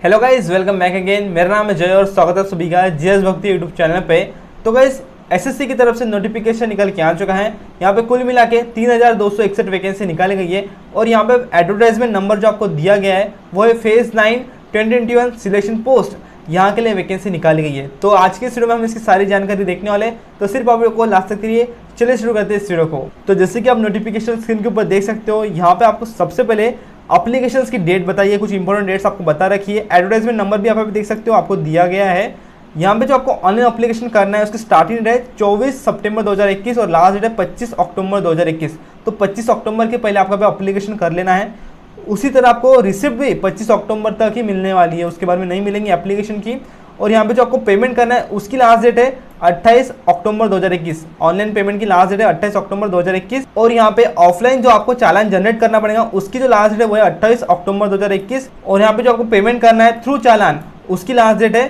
Hello guys, welcome back again. मेरा नाम है जय और स्वागत है सभी का जीएस भक्ति यूट्यूब चैनल पे। तो गाइज एसएससी की तरफ से नोटिफिकेशन निकल के आ चुका है। यहाँ पे कुल मिला के 3261 वैकेंसी निकाली गई है और यहाँ पे एडवर्टाइजमेंट नंबर जो आपको दिया गया है वो है फेज 9 2021 सिलेक्शन पोस्ट। यहाँ के लिए वैकेंसी निकाली गई है। तो आज के इस वीडियो में हम इसकी सारी जानकारी देखने वाले हैं, तो सिर्फ आप वीडियो को लास्ट तक करिए। चलिए शुरू करते हैं इस वीडियो को। तो जैसे कि आप नोटिफिकेशन स्क्रीन के ऊपर देख सकते हो, यहाँ पे आपको सबसे पहले एप्लीकेशंस की डेट बताइए, कुछ इंपॉर्टेंट डेट्स आपको बता रखी है। एडवर्टाइजमेंट नंबर भी आप यहाँ पे देख सकते हो, आपको दिया गया है। यहाँ पे जो आपको ऑनलाइन एप्लीकेशन करना है उसकी स्टार्टिंग डेट है 24 सितंबर 2021 और लास्ट डेट है 25 अक्टूबर 2021। तो 25 अक्टूबर के पहले आपको एप्लीकेशन कर लेना है। उसी तरह आपको रिसिप्ट भी 25 अक्टूबर तक ही मिलने वाली है, उसके बाद में नहीं मिलेंगी एप्लीकेशन की। और यहाँ पे जो आपको पेमेंट करना है उसकी लास्ट डेट है 28 अक्टूबर 2021। ऑनलाइन पेमेंट की लास्ट डेट है 28 अक्टूबर 2021। और यहाँ पे ऑफलाइन जो आपको चालान जनरेट करना पड़ेगा उसकी जो लास्ट डेट है वो है 28 अक्टूबर 2021। और यहाँ पे जो आपको पेमेंट करना है थ्रू चालान उसकी लास्ट डेट है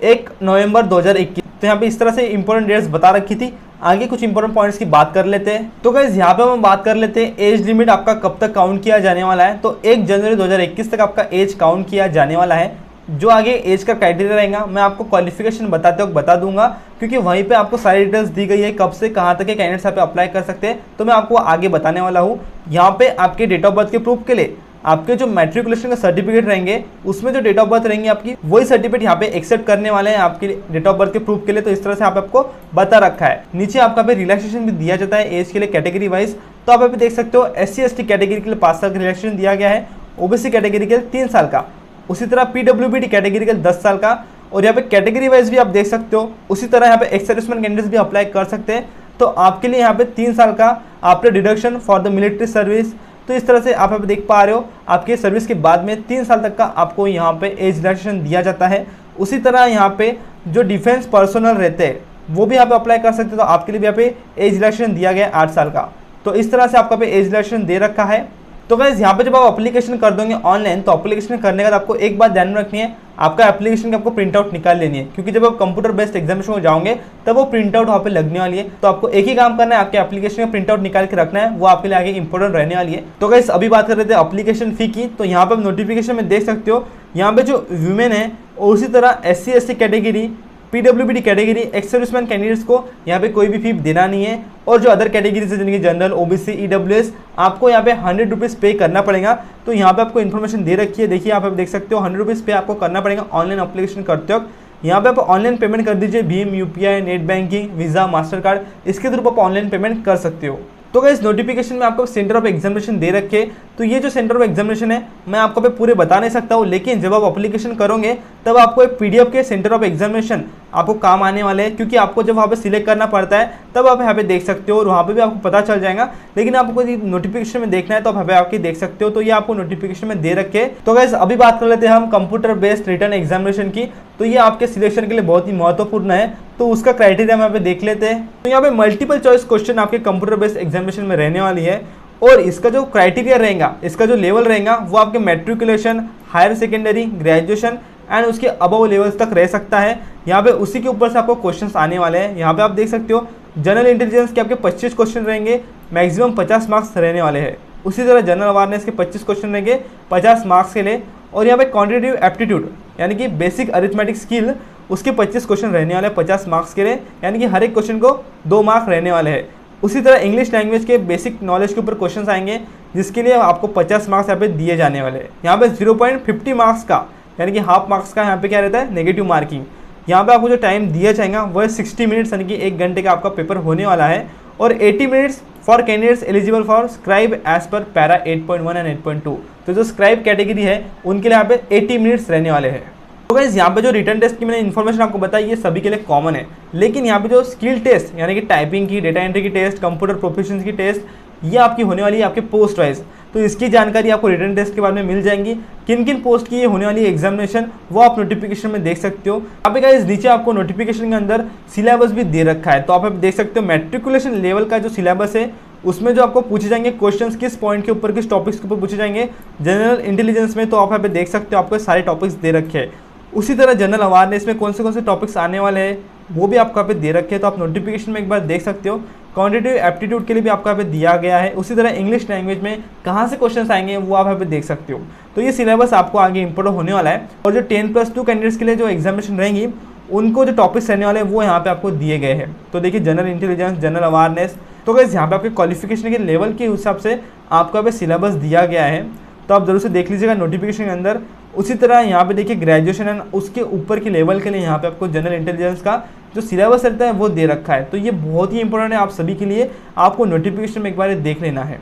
1 नवंबर 2021। तो यहाँ पे इस तरह से इंपॉर्टेंट डेट्स बता रखी थी। आगे कुछ इंपॉर्टेंट पॉइंट्स की बात कर लेते हैं। तो गाइस यहाँ पे हम बात कर लेते हैं एज लिमिट आपका कब तक काउंट किया जाने वाला है। तो 1 जनवरी 2021 तक आपका एज काउंट किया जाने वाला है। जो आगे एज का क्राइटेरिया रहेगा मैं आपको क्वालिफिकेशन बताते वक्त बता दूंगा, क्योंकि वहीं पे आपको सारी डिटेल्स दी गई है कब से कहाँ तक के कैंडिडेट्स यहाँ पे अप्लाई कर सकते हैं। तो मैं आपको आगे बताने वाला हूँ। यहाँ पे आपके डेट ऑफ बर्थ के प्रूफ के लिए आपके जो मैट्रिकुलेशन का सर्टिफिकेट रहेंगे उसमें जो डेट ऑफ बर्थ रहेंगे आपकी वही सर्टिफिकेट यहाँ पे एक्सेप्ट करने वाले हैं आपके डेट ऑफ बर्थ के प्रूफ के लिए। तो इस तरह से आपको बता रखा है। नीचे आपका पे रिलैक्सेशन भी दिया जाता है एज के लिए कैटेगरी वाइज। तो आप अभी देख सकते हो SC/ST कैटेगरी के लिए 5 साल का रिलैक्सेशन दिया गया है, OBC कैटेगरी के लिए 3 साल का, उसी तरह PWBD कैटेगरी के लिए 10 साल का। और यहाँ पे कैटेगरी वाइज भी आप देख सकते हो। उसी तरह यहाँ पे एक्स सर्विसमैन कैंडिडेट्स भी अप्लाई कर सकते हैं। तो आपके लिए यहाँ पे 3 साल का after deduction for the military service. तो इस तरह से आप यहाँ पे देख पा रहे हो, आपके सर्विस के बाद में 3 साल तक का आपको यहाँ पे एज रिलैक्सेशन दिया जाता है। उसी तरह यहाँ पे जो डिफेंस पर्सनल रहते हैं वो भी यहाँ पे अप्लाई कर सकते हैं। तो आपके लिए भी यहाँ पे एज रिलैक्सेशन दिया गया है 8 साल का। तो इस तरह से आपका पे एज रिलैक्सेशन दे रखा है। तो गाइस यहाँ पे जब आप एप्लीकेशन कर दोगे ऑनलाइन, तो एप्लीकेशन करने के बाद आपको एक बात ध्यान में रखनी है, आपका एप्लीकेशन की आपको प्रिंट आउट निकाल लेनी है, क्योंकि जब आप कंप्यूटर बेस्ड एग्जामिनेशन में जाओगे तब वो प्रिंट आउट वहाँ पे लगने वाली है। तो आपको एक ही काम करना है, आपके एप्लीकेशन का प्रिंट आउट निकाल के रखना है, वो आपके लिए आगे इंपॉर्टेंट रहने वाली है। तो गाइस अभी बात कर रहे थे एप्लीकेशन फी की। तो यहाँ पे आप नोटिफिकेशन में देख सकते हो, यहाँ पे जो वुमेन है और उसी तरह SC/ST category, PWBD category, ex serviceman candidates को यहाँ पे कोई भी फी देना नहीं है। और जो अदर कैटेगरीज है जिनकी जनरल, OBC, EWS, आपको यहाँ पे 100 रुपीज़ पे करना पड़ेगा। तो यहाँ पे आपको इन्फॉर्मेशन दे रखी है, देखिए आप देख सकते हो 100 रुपीज़ पे आपको करना पड़ेगा ऑनलाइन एप्लीकेशन करते वक्त। यहाँ पे आप ऑनलाइन पेमेंट कर दीजिए, Bhim, UPI, net banking, visa, master card, इसके थ्रू आप ऑनलाइन पेमेंट कर सकते हो। तो गाइस नोटिफिकेशन में आपको सेंटर ऑफ एग्जामिनेशन दे रखे। तो ये जो सेंटर ऑफ एग्जामिनेशन है मैं आपको पे पूरे बता नहीं सकता हूँ, लेकिन जब आप एप्लीकेशन करोगे तब आपको एक PDF के सेंटर ऑफ एग्जामिनेशन आपको काम आने वाले हैं, क्योंकि आपको जब वहाँ पे सिलेक्ट करना पड़ता है तब आप यहाँ पे देख सकते हो और वहाँ पे भी आपको पता चल जाएगा। लेकिन आपको नोटिफिकेशन में देखना है तो आप यहाँ पे आके देख सकते हो। तो ये आपको नोटिफिकेशन में दे रखे। तो गाइस अभी बात कर लेते हैं हम कंप्यूटर बेस्ड रिटन एग्जामिनेशन की। तो ये आपके सिलेक्शन के लिए बहुत ही महत्वपूर्ण है, तो उसका क्राइटेरिया हम यहाँ पे देख लेते हैं। तो यहाँ पे मल्टीपल चॉइस क्वेश्चन आपके कंप्यूटर बेस्ड एग्जामिनेशन में रहने वाली है। और इसका जो क्राइटेरिया रहेगा, इसका जो लेवल रहेगा वो आपके matriculation, higher secondary, graduation and उसके अबव लेवल्स तक रह सकता है। यहाँ पे उसी के ऊपर से आपको क्वेश्चंस आने वाले हैं। यहाँ पे आप देख सकते हो जनरल इंटेलिजेंस के आपके 25 क्वेश्चन रहेंगे, मैक्सिमम 50 मार्क्स रहने वाले हैं। उसी तरह जनरल अवेयरनेस के 25 क्वेश्चन रहेंगे 50 मार्क्स के लिए। और यहाँ पे क्वांटिटेटिव एप्टीट्यूड यानी कि बेसिक अरिथमेटिक स्किल, उसके 25 क्वेश्चन रहने वाले हैं 50 मार्क्स के लिए, यानी कि हर एक क्वेश्चन को 2 मार्क रहने वाले हैं। उसी तरह इंग्लिश लैंग्वेज के बेसिक नॉलेज के ऊपर क्वेश्चंस आएंगे, जिसके लिए आपको 50 मार्क्स यहाँ पे दिए जाने वाले हैं। यहाँ पे 0.50 मार्क्स का यानी कि हाफ मार्क्स का यहाँ पे क्या रहता है, नेगेटिव मार्किंग। यहाँ पे आपको जो टाइम दिया जाएगा वो है 60 मिनट्स, यानी कि 1 घंटे का आपका पेपर होने वाला है। और 80 minutes for candidates eligible for scribe as per para 8.1 and 8.2। तो जो स्क्राइब कैटेगरी है उनके लिए यहाँ पे 80 मिनट्स रहने वाले हैं। तो गाइस यहाँ पे जो रिटन टेस्ट की मैंने इन्फॉर्मेशन आपको बताई ये सभी के लिए कॉमन है, लेकिन यहाँ पे जो स्किल टेस्ट यानी कि टाइपिंग की, डेटा एंट्री की टेस्ट, कंप्यूटर प्रोफिशिएंसी की टेस्ट, ये आपकी होने वाली है आपके पोस्ट वाइज। तो इसकी जानकारी आपको रिटन टेस्ट के बारे में मिल जाएंगी, किन किन पोस्ट की ये होने वाली एग्जामिनेशन वो आप नोटिफिकेशन में देख सकते हो। यहाँ पे गाइस नीचे आपको नोटिफिकेशन के अंदर सिलेबस भी दे रखा है। तो आप देख सकते हो मैट्रिकुलेशन लेवल का जो सिलेबस है उसमें जो आपको पूछे जाएंगे क्वेश्चंस किस पॉइंट के ऊपर, किस टॉपिक्स के ऊपर पूछे जाएंगे। जनरल इंटेलिजेंस में तो आप यहाँ पे देख सकते हो आपको सारे टॉपिक्स दे रखे हैं। उसी तरह जनरल अवेयरनेस में कौन से टॉपिक्स आने वाले हैं वो भी आपको यहाँ पे दे रखे हैं। तो आप नोटिफिकेशन में एक बार देख सकते हो क्वांटिटेटिव एप्टीट्यूड के लिए भी आपको यहाँ पे दिया गया है। उसी तरह इंग्लिश लैंग्वेज में कहाँ से क्वेश्चन आएंगे वो आप यहाँ पे देख सकते हो। तो ये सिलेबस आपको आगे इम्पोर्टेंट होने वाला है। और जो 10+2 कैंडिडेट्स के लिए जो एग्जामिनेशन रहेंगी उनको जो टॉपिक्स रहने वाले हैं वो यहाँ पे आपको दिए गए हैं। तो देखिए जनरल इंटेलिजेंस, जनरल अवेयरनेस, तो गाइस यहाँ पे आपके क्वालिफिकेशन के लेवल के हिसाब से आपको यहाँ पे सिलेबस दिया गया है, तो आप जरूर से देख लीजिएगा नोटिफिकेशन के अंदर। उसी तरह यहाँ पे देखिए ग्रेजुएशन एंड उसके ऊपर के लेवल के लिए यहाँ पे आपको जनरल इंटेलिजेंस का जो सिलेबस रहता है वो दे रखा है। तो ये बहुत ही इंपॉर्टेंट है आप सभी के लिए, आपको नोटिफिकेशन में एक बार देख लेना है।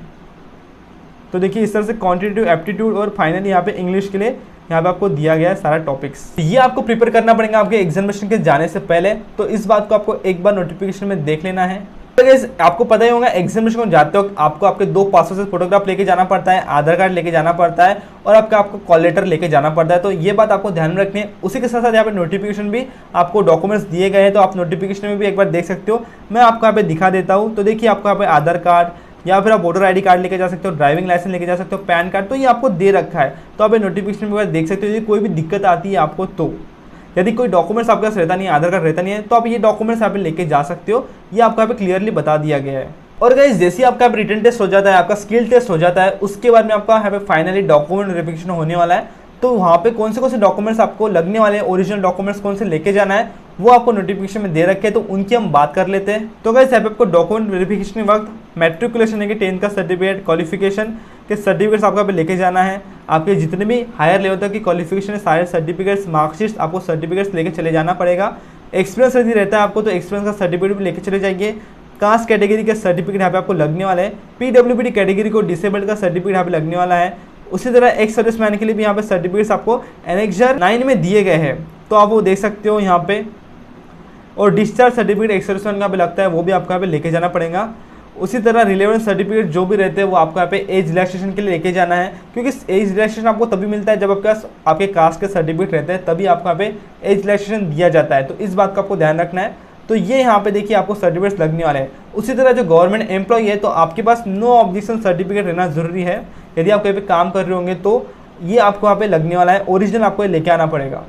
तो देखिए इस तरह से क्वांटिटेटिव एप्टीट्यूड और फाइनली यहाँ पे इंग्लिश के लिए यहाँ पे आपको दिया गया है सारा टॉपिक्स। ये आपको प्रिपेयर करना पड़ेगा आपके एग्जामिनेशन के जाने से पहले, तो इस बात को आपको एक बार नोटिफिकेशन में देख लेना है। तो गाइस आपको पता ही होगा एग्जामिनेशन को जाते वक्त आपको आपके 2 पासपोर्ट साइज फोटोग्राफ लेके जाना पड़ता है, आधार कार्ड लेके जाना पड़ता है और आपको कॉल लेटर लेके जाना पड़ता है। तो ये बात आपको ध्यान में रखनी है। उसी के साथ साथ यहाँ पे नोटिफिकेशन भी आपको डॉक्यूमेंट्स दिए गए हैं, तो आप नोटिफिकेशन में भी एक बार देख सकते हो। मैं आपको यहाँ पे दिखा देता हूँ। तो देखिए आपको यहाँ पे आधार कार्ड या फिर आप वोटर ID कार्ड लेके जा सकते हो, ड्राइविंग लाइसेंस लेके जा सकते हो, पैन कार्ड, तो ये आपको दे रखा है। तो आप नोटिफिकेशन में देख सकते हो। यदि कोई भी दिक्कत आती है आपको, तो यदि कोई डॉक्यूमेंट्स आपके पास रहता नहीं है, आधार कार्ड रहता नहीं है, तो आप ये डॉक्यूमेंट्स यहाँ पे लेके जा सकते हो। ये आपको यहाँ पे क्लियरली बता दिया गया है। और गाइस जैसे ही आपका रिटन टेस्ट हो जाता है, आपका स्किल टेस्ट हो जाता है, उसके बाद में आपका यहाँ पे फाइनली डॉक्यूमेंट वेरिफिकेशन होने वाला है। तो वहाँ पे कौन से डॉक्यूमेंट्स आपको लगने वाले हैं, ओरिजिनल डॉक्यूमेंट्स कौन से लेके जाना है, वो आपको नोटिफिकेशन में दे रखे हैं, तो उनकी हम बात कर लेते हैं। तो गाइस यहाँ पे आपको डॉक्यूमेंट वेरिफिकेशन के वक्त मैट्रिकुलेशन है कि 10th का सर्टिफिकेट, क्वालिफिकेशन के सर्टिफिकेट्स आपको लेके जाना है। आपके जितने भी हायर लेवल तक की क्वालिफिकेशन है, सारे सर्टिफिकेट्स, मार्कशीट्स, आपको सर्टिफिकेट्स लेके चले जाना पड़ेगा। एक्सपीरियंस यदि रहता है आपको, तो एक्सपीरियंस का सर्टिफिकेट भी लेके चले जाइए। कास्ट कैटेगरी का सर्टिफिकेट यहाँ पे आपको लगने वाला है। PWBD कैटेगरी को डिसेबल्ड का सर्टिफिकेट यहाँ पे लगने वाला है। उसी तरह एक्स सर्विस मैन के लिए भी यहाँ पे सर्टिफिकेट्स आपको एनेक्सर 9 में दिए गए हैं, तो आप वो देख सकते हो यहाँ पे। और discharge certificate ex service man का भी लगता है, वो भी आपको यहाँ पे लेके जाना पड़ेगा। उसी तरह रिलेवेंट सर्टिफिकेट जो भी रहते हैं वो आपको यहाँ पे एज रिलैक्सेशन के लिए लेके जाना है, क्योंकि एज रिलैक्सेशन आपको तभी मिलता है जब आपके पास आपके कास्ट के सर्टिफिकेट रहते हैं, तभी आपको यहाँ पे एज रिलैक्सेशन दिया जाता है। तो इस बात का आपको ध्यान रखना है। तो ये यहाँ पे देखिए आपको सर्टिफिकेट्स लगने वाले हैं। उसी तरह जो गवर्नमेंट एम्प्लॉय है, तो आपके पास नो ऑब्जेक्शन सर्टिफिकेट रहना जरूरी है। यदि आप कहीं पे काम कर रहे होंगे तो ये आपको यहाँ पे लगने वाला है, ओरिजिनल आपको लेके आना पड़ेगा।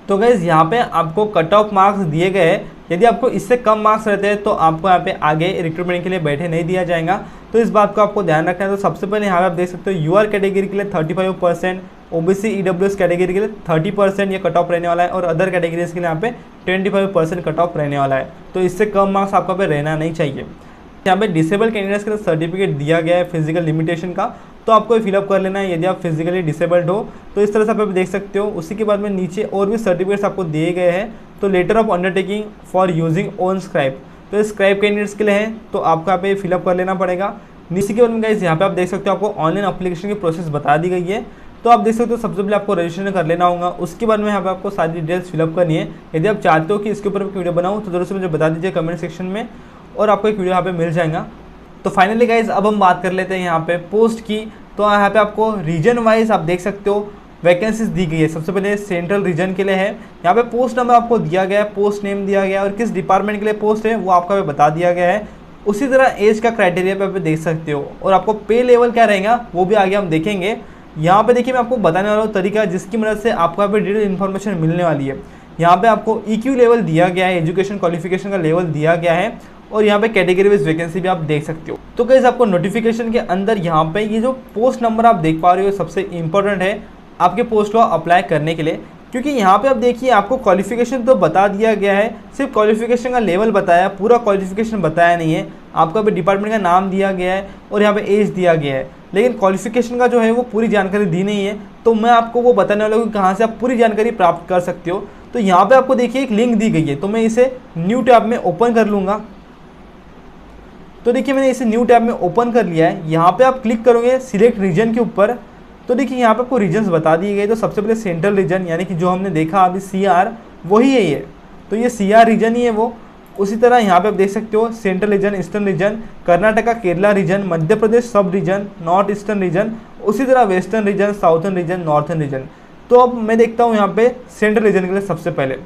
तो गाइस यहाँ पे आपको कट ऑफ मार्क्स दिए गए हैं। यदि आपको इससे कम मार्क्स रहते हैं तो आपको यहाँ पे आगे रिक्रूटमेंट के लिए बैठे नहीं दिया जाएगा। तो इस बात को आपको ध्यान रखना है। तो सबसे पहले यहाँ पे आप देख सकते हो UR कैटेगरी के लिए 35%, OBC EWS कैटेगरी के लिए 30% ये कट ऑफ रहने वाला है, और अदर कैटेगरीज के लिए यहाँ पे 25% कट ऑफ रहने वाला है। तो इससे कम मार्क्स आपको पे रहना नहीं चाहिए। यहाँ पे डिसेबल कैंडिडेट्स के लिए सर्टिफिकेट दिया गया है फिजिकल लिमिटेशन का, तो आपको फिलअप कर लेना है यदि आप फिजिकली डिसेबल्ड हो। तो इस तरह से आप देख सकते हो। उसी के बाद में नीचे और भी सर्टिफिकेट्स आपको दिए गए हैं। तो letter of undertaking for using own scribe, तो स्क्राइब कैंडिडेट्स के लिए है, तो आपको यहाँ पे फिलअप कर लेना पड़ेगा। नीचे के बाद में गाइस यहाँ पे आप देख सकते हो आपको ऑनलाइन एप्लीकेशन की प्रोसेस बता दी गई है। तो आप देख सकते हो सबसे पहले आपको रजिस्ट्रेशन कर लेना होगा। उसके बाद में यहाँ पे आपको सारी डिटेल्स फिलअप करनी है। यदि आप चाहते हो कि इसके ऊपर वीडियो बनाऊँ तो जरूर से मुझे बता दीजिए कमेंट सेक्शन में, और आपको एक वीडियो यहाँ पे मिल जाएगा। तो फाइनली गाइज अब हम बात कर लेते हैं यहाँ पे पोस्ट की। तो यहाँ पे आपको रीजन वाइज आप देख सकते हो वैकेंसीज दी गई है। सबसे पहले सेंट्रल रीजन के लिए है, यहाँ पे पोस्ट नंबर आपको दिया गया है, पोस्ट नेम दिया गया है, और किस डिपार्टमेंट के लिए पोस्ट है वो आपको बता दिया गया है। उसी तरह एज का क्राइटेरिया पे आप देख सकते हो, और आपको पे लेवल क्या रहेगा वो भी आगे हम देखेंगे। यहाँ पे देखिए मैं आपको बताने वाला हूँ तरीका जिसकी मदद से आपको यहाँ पे डिटेल इन्फॉर्मेशन मिलने वाली है। यहाँ पे आपको EQ लेवल दिया गया है, एजुकेशन क्वालिफिकेशन का लेवल दिया गया है, और यहाँ पे कैटेगरी वाइज वैकेंसी भी आप देख सकते हो। तो गाइस आपको नोटिफिकेशन के अंदर यहाँ पे ये जो पोस्ट नंबर आप देख पा रहे हो सबसे इंपॉर्टेंट है आपके पोस्ट को अप्लाई करने के लिए, क्योंकि यहाँ पे आप देखिए आपको क्वालिफिकेशन तो बता दिया गया है, सिर्फ क्वालिफिकेशन का लेवल बताया, पूरा क्वालिफिकेशन बताया नहीं है। आपको अभी डिपार्टमेंट का नाम दिया गया है और यहाँ पे एज दिया गया है, लेकिन क्वालिफिकेशन का जो है वो पूरी जानकारी दी नहीं है। तो मैं आपको वो बताने वाला हूँ कि कहाँ से आप पूरी जानकारी प्राप्त कर सकते हो। तो यहाँ पे आपको देखिए एक लिंक दी गई है, तो मैं इसे न्यू टैब में ओपन कर लूँगा। तो देखिए मैंने इसे न्यू टैब में ओपन कर लिया है। यहाँ पे आप क्लिक करोगे सिलेक्ट रीजन के ऊपर, तो देखिए यहाँ पे आपको रीजन्स बता दिए गए। तो सबसे पहले सेंट्रल रीजन यानी कि जो हमने देखा अभी CR वही है ये, तो ये CR रीजन ही है वो। उसी तरह यहाँ पे आप देख सकते हो central region, eastern region, Karnataka Kerala region, Madhya Pradesh सब रीजन, नॉर्थ ईस्टर्न रीजन, उसी तरह western region, southern region, northern region. तो अब मैं देखता हूँ यहाँ पे सेंट्रल रीजन के लिए सबसे पहले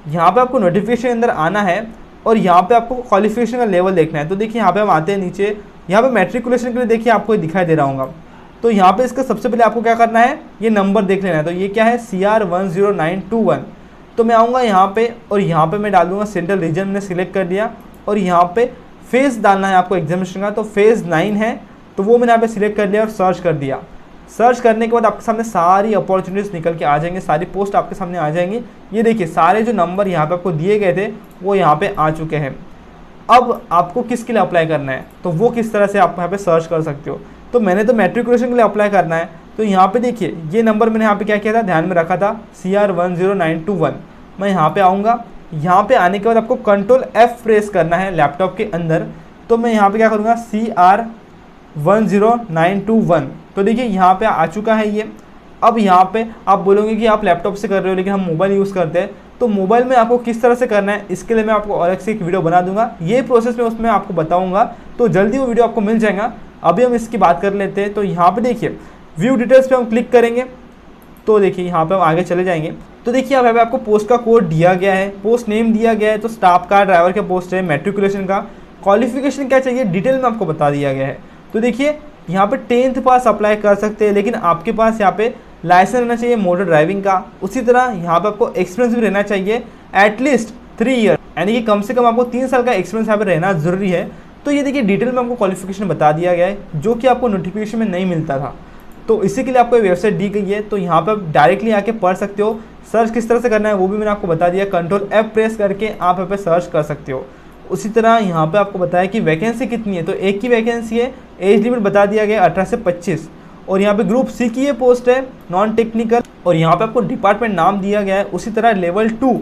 यहाँ पे आपको नोटिफिकेशन के अंदर आना है, और यहाँ पे आपको क्वालिफिकेशन का लेवल देखना है। तो देखिए यहाँ पे हम आते हैं नीचे, यहाँ पे मैट्रिकुलेशन के लिए देखिए आपको दिखाई दे रहा होगा। तो यहाँ पे इसका सबसे पहले आपको क्या करना है, ये नंबर देख लेना है। तो ये क्या है CR 10921। तो मैं आऊँगा यहाँ पे, और यहाँ पे मैं डाल दूँगा सेंट्रल रीजन, मैंने सिलेक्ट कर दिया, और यहाँ पे फेज़ डालना है आपको एग्जामिनेशन का, तो फेज़ 9 है, तो वो मैंने यहाँ पे सिलेक्ट कर लिया और सर्च कर दिया। सर्च करने के बाद आपके सामने सारी अपॉर्चुनिटीज़ निकल के आ जाएंगे, सारी पोस्ट आपके सामने आ जाएंगी। ये देखिए सारे जो नंबर यहाँ पे आपको दिए गए थे वो यहाँ पे आ चुके हैं। अब आपको किसके लिए अप्लाई करना है, तो वो किस तरह से आप यहाँ पे सर्च कर सकते हो। तो मैंने तो मैट्रिकुलेशन के लिए अप्लाई करना है, तो यहाँ पे देखिए ये नंबर मैंने यहाँ पे क्या किया था, ध्यान में रखा था CR10921। मैं यहाँ पे आऊँगा, यहाँ पे आने के बाद आपको कंट्रोल F प्रेस करना है लैपटॉप के अंदर। तो मैं यहाँ पे क्या करूँगा, CR10921। तो देखिए यहाँ पे आ चुका है ये। अब यहाँ पे आप बोलोगे कि आप लैपटॉप से कर रहे हो लेकिन हम मोबाइल यूज़ करते हैं, तो मोबाइल में आपको किस तरह से करना है इसके लिए मैं आपको अलग से एक वीडियो बना दूंगा। ये प्रोसेस में उसमें आपको बताऊंगा, तो जल्दी वो वीडियो आपको मिल जाएगा। अभी हम इसकी बात कर लेते हैं। तो यहाँ पे देखिए व्यू डिटेल्स पे हम क्लिक करेंगे, तो देखिए यहाँ पे हम आगे चले जाएंगे। तो देखिए यहाँ पे आपको पोस्ट का कोड दिया गया है, पोस्ट नेम दिया गया है, तो स्टाफ का, ड्राइवर का पोस्ट है, मैट्रिकुलेशन का, क्वालिफिकेशन क्या चाहिए डिटेल में आपको बता दिया गया है। तो देखिए यहाँ पे 10th पास अप्लाई कर सकते हैं, लेकिन आपके पास यहाँ पे लाइसेंस रहना चाहिए मोटर ड्राइविंग का। उसी तरह यहाँ पे आपको एक्सपीरियंस भी रहना चाहिए एटलीस्ट 3 ईयर, यानी कि कम से कम आपको 3 साल का एक्सपीरियंस यहाँ पे रहना जरूरी है। तो ये देखिए डिटेल में आपको क्वालिफिकेशन बता दिया गया है, जो कि आपको नोटिफिकेशन में नहीं मिलता था। तो इसी के लिए आपको वेबसाइट दी गई है, तो यहाँ पर आप डायरेक्टली आके पढ़ सकते हो। सर्च किस तरह से करना है वो भी मैंने आपको बता दिया, कंट्रोल F प्रेस करके आप यहाँ पे सर्च कर सकते हो। उसी तरह यहाँ पे आपको बताया कि वैकेंसी कितनी है, तो एक की वैकेंसी है, एज लिमिट बता दिया गया 18 से 25, और यहाँ पे ग्रुप C की ये पोस्ट है, नॉन टेक्निकल, और यहाँ पे आपको डिपार्टमेंट नाम दिया गया है। उसी तरह लेवल 2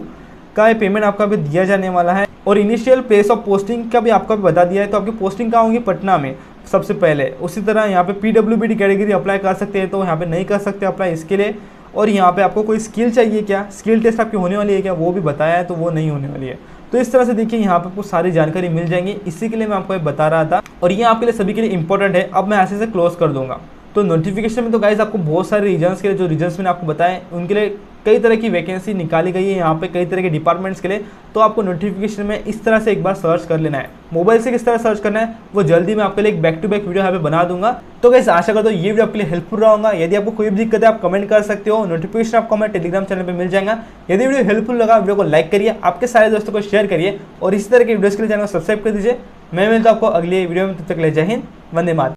का पेमेंट आपका भी दिया जाने वाला है, और इनिशियल प्लेस ऑफ पोस्टिंग का भी आपको बता दिया है। तो आपकी पोस्टिंग कहाँ होगी, पटना में सबसे पहले। उसी तरह यहाँ पे PWBD कैटेगरी अप्लाई कर सकते हैं, तो यहाँ पे नहीं कर सकते अप्लाई इसके लिए। और यहाँ पे आपको कोई स्किल चाहिए क्या, स्किल टेस्ट आपकी होने वाली है क्या, वो भी बताया है, तो वो नहीं होने वाली है। तो इस तरह से देखिए यहाँ पे आपको सारी जानकारी मिल जाएंगी, इसी के लिए मैं आपको ये बता रहा था, और ये आपके लिए सभी के लिए इंपॉर्टेंट है। अब मैं ऐसे से क्लोज कर दूंगा। तो नोटिफिकेशन में तो गाइज आपको बहुत सारे रीजन्स के लिए, जो रीजन्स मैंने आपको बताए उनके लिए कई तरह की वैकेंसी निकाली गई है यहाँ पे, कई तरह के डिपार्टमेंट्स के लिए। तो आपको नोटिफिकेशन में इस तरह से एक बार सर्च कर लेना है। मोबाइल से किस तरह सर्च करना है वो जल्दी मैं आपके लिए एक बैक टू बैक वीडियो यहाँ पे बना दूंगा। तो गाइस आशा करता हूँ ये वीडियो आपके लिए हेल्पफुल रहा होगा। यदि आपको कोई भी दिक्कत है आप कमेंट कर सकते हो, नोटिफिकेशन आपको हमारे टेलीग्राम चैनल पर मिल जाएगा। यदि वीडियो हेल्पफुल लगा वीडियो को लाइक करिए, आपके सारे दोस्तों को शेयर करिए, और इसी तरह के वीडियोस के लिए चैनल को सब्सक्राइब कर दीजिए। मैं मिलता हूं आपको अगली वीडियो में, तब तक ले जय हिंद, वंदे मातरम।